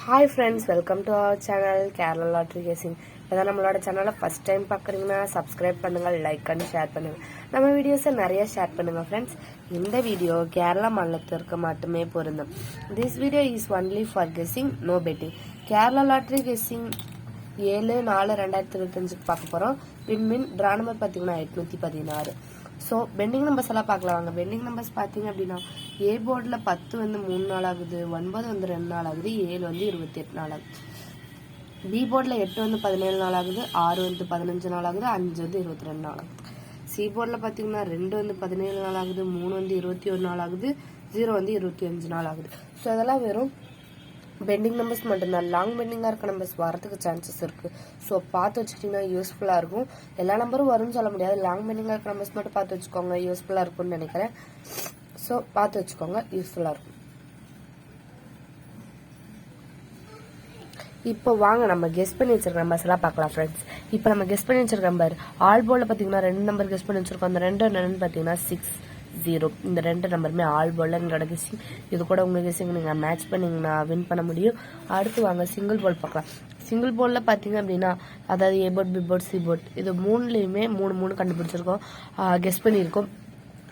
Hi friends, welcome to our channel Kerala Lottery Guessing. இதான் நம்மளோட சேனலை ஃபர்ஸ்ட் டைம் பார்க்குறீங்கன்னா சப்ஸ்கிரைப் பண்ணுங்க, லைக் அண்ட் ஷேர் பண்ணுங்க. நம்ம வீடியோஸை நிறைய ஷேர் பண்ணுங்க ஃப்ரெண்ட்ஸ். இந்த வீடியோ கேரளா மாநிலத்திற்கு மட்டுமே பொருந்தும். This video is only for guessing, no betting. Kerala lottery guessing 7/4/2025 பார்க்க போகிறோம். வின் ட்ரா நம்பர் பார்த்தீங்கன்னா 816. ஸோ பெண்டிங் நம்பர்ஸ் எல்லாம் பார்க்கலாம் வாங்க. பெண்டிங் நம்பர்ஸ் பார்த்தீங்க அப்படின்னா ஏ போர்டில் 10 வந்து 3 நாள் ஆகுது, 9 வந்து 2 நாள் ஆகுது, 7 வந்து 28 நாள் ஆகுது. பி போர்டில் 8 வந்து 17 நாள் ஆகுது, 6 வந்து 15 நாள் ஆகுது, 5 வந்து 22 நாள் ஆகுது. சி போர்டில் பார்த்தீங்கன்னா 2 வந்து 17 நாள் ஆகுது, 3 வந்து 21 நாள் ஆகுது, 0 வந்து 25 நாள் ஆகுது. ஸோ அதெல்லாம் வெறும் பெண்டிங் நம்பர்ஸ் மட்டும்தான். லாங் பெண்டிங்காக இருக்க நம்பர்ஸ் வரதுக்கு சான்சஸ் இருக்கு. ஸோ பார்த்து வச்சுக்கிட்டீங்கன்னா யூஸ்ஃபுல்லாக இருக்கும். எல்லா நம்பரும் வரும்னு சொல்ல முடியாது. லாங் பெண்டிங்காக இருக்க நம்பர்ஸ் மட்டும் பார்த்து வச்சுக்கோங்க, யூஸ்ஃபுல்லாக இருக்கும்னு நினைக்கிறேன். ஸோ பார்த்து வச்சுக்கோங்க, யூஸ்ஃபுல்லாக இருக்கும். இப்போ வாங்க நம்ம கெஸ் பண்ணி வச்சிருக்க நம்பர்ஸ் எல்லாம் பார்க்கலாம் ஃப்ரெண்ட்ஸ். இப்போ நம்ம கெஸ் பண்ணி வச்சிருக்க நம்பர் ஆல் போர்டில் பார்த்தீங்கன்னா 2 நம்பர் கெஸ் பண்ணி வச்சிருக்கோம். அந்த 2 என்னன்னு பார்த்தீங்கன்னா 6, 0. இந்த 2 நம்பருமே ஆல் போர்டில் எங்களோட கெஸ்ஸிங். இது கூட உங்கள் கெஸ்ஸிங் நீங்கள் மேட்ச் பண்ணிங்கன்னா வின் பண்ண முடியும். அடுத்து வாங்க சிங்கிள் போர்ட் பார்க்கலாம். சிங்கிள் போர்டில் பார்த்தீங்க அப்படின்னா அதாவது A board, B board, C board, இது மூணுலேயுமே 3 கண்டுபிடிச்சிருக்கோம், கெஸ் பண்ணியிருக்கோம்.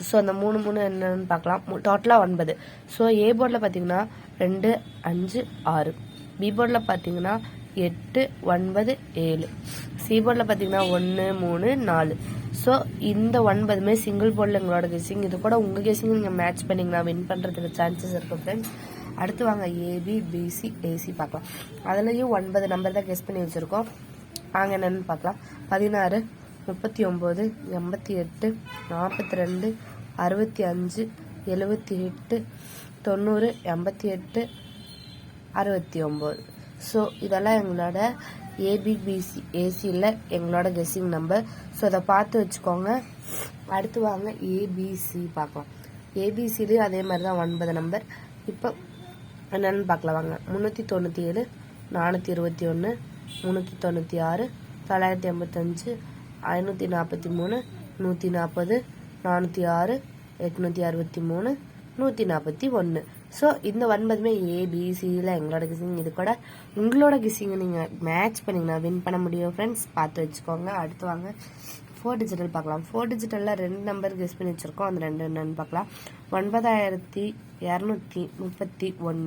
ஸோ அந்த 3 என்னன்னு பார்க்கலாம். டோட்டலாக 9. ஸோ ஏ போர்டில் பார்த்தீங்கன்னா 2, 5, 6. பி போர்டில் பார்த்தீங்கன்னா 8, 9, 7. சி போர்டில் பார்த்தீங்கன்னா 1, 3, 4. ஸோ இந்த 9மே சிங்கிள் போர்டில் எங்களோட கெஸ்ஸிங். இது கூட உங்கள் கெஸ்ஸிங் நீங்கள் மேட்ச் பண்ணிங்கன்னா வின் பண்ணுறதுக்கு சான்சஸ் இருக்கும் ஃப்ரெண்ட்ஸ். அடுத்து வாங்க ஏபி, பிசி, ஏசி பார்க்கலாம். அதுலேயும் 9 நம்பர் தான் கெஸ் பண்ணி வச்சுருக்கோம். வாங்க என்னென்னு பார்க்கலாம். 16, 39, 88, 42, 65, 78, 90, 88, 69. ஸோ இதெல்லாம் எங்களோட ஏபிபிசி ஏசியில் எங்களோட கெஸ்ஸிங் நம்பர். ஸோ அதை பார்த்து வச்சுக்கோங்க. அடுத்து வாங்க ஏபிசி பார்க்கலாம். ஏபிசிலையும் அதே மாதிரி தான் 9 நம்பர். இப்போ என்னென்னு பார்க்கலாம் வாங்க. 397, 421, 396, 985, 543, 140, 406, 863, 141. ஸோ இந்த 9மே ஏபிசியில் எங்களோட கெஸ்ஸிங். இது கூட உங்களோட கெஸ்ஸிங்கை நீங்கள் மேட்ச் பண்ணிங்கன்னா வின் பண்ண முடியும் ஃப்ரெண்ட்ஸ். பார்த்து வச்சுக்கோங்க. அடுத்து வாங்க 4 டிஜிட்டல் பார்க்கலாம். 4 டிஜிட்டலில் 2 நம்பர் கெஸ் பண்ணி வச்சுருக்கோம். அந்த 2 என்னன்னு பார்க்கலாம். 9231.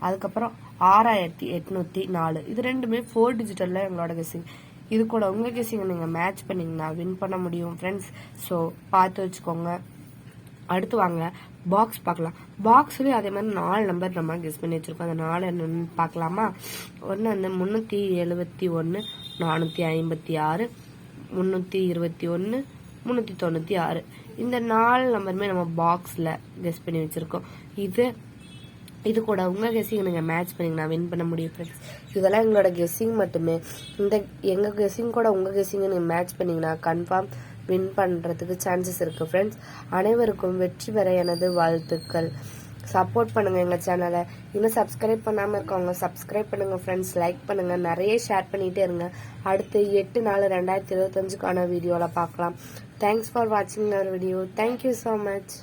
அதுக்கப்புறம் 6804. இது ரெண்டுமே 4 டிஜிட்டலில் எங்களோட கெஸ்ஸிங். இது கூட உங்கள் கெஸ்ஸிங்கை நீங்கள் மேட்ச் பண்ணிங்கன்னா வின் பண்ண முடியும் ஃப்ரெண்ட்ஸ். ஸோ பார்த்து வச்சுக்கோங்க. அடுத்து வாங்க பாக்ஸ் பார்க்கலாம். பாக்ஸ்லேயும் அதே மாதிரி 4 நம்பர் நம்ம கெஸ் பண்ணி வச்சுருக்கோம். அந்த 4 என்னன்னு பார்க்கலாமா. ஒன்று வந்து 371, 456, 321, 396. இந்த 4 நம்பருமே நம்ம பாக்ஸில் கெஸ் பண்ணி வச்சுருக்கோம். இது கூட உங்கள் கெஸ்ஸிங் நீங்கள் மேட்ச் பண்ணிங்கன்னா வின் பண்ண முடியும் ஃப்ரெண்ட்ஸ். இதெல்லாம் எங்களோட கெஸ்ஸிங் மட்டுமே. இந்த எங்கள் கெஸ்ஸிங் கூட உங்கள் கெஸ்ஸிங்கை நீங்கள் மேட்ச் பண்ணிங்கன்னா கன்ஃபார்ம் வின் பண்ணுறதுக்கு சான்சஸ் இருக்குது ஃப்ரெண்ட்ஸ். அனைவருக்கும் வெற்றி பெற எனது வாழ்த்துக்கள். சப்போர்ட் பண்ணுங்கள் எங்கள் சேனலை. இன்னும் சப்ஸ்கிரைப் பண்ணாமல் இருக்கவங்க சப்ஸ்கிரைப் பண்ணுங்கள் ஃப்ரெண்ட்ஸ். லைக் பண்ணுங்கள், நிறைய ஷேர் பண்ணிகிட்டே இருங்க. அடுத்து 8/4/2025 வீடியோவில் பார்க்கலாம். தேங்க்ஸ் ஃபார் வாட்சிங் அவர் வீடியோ. Thank you so much.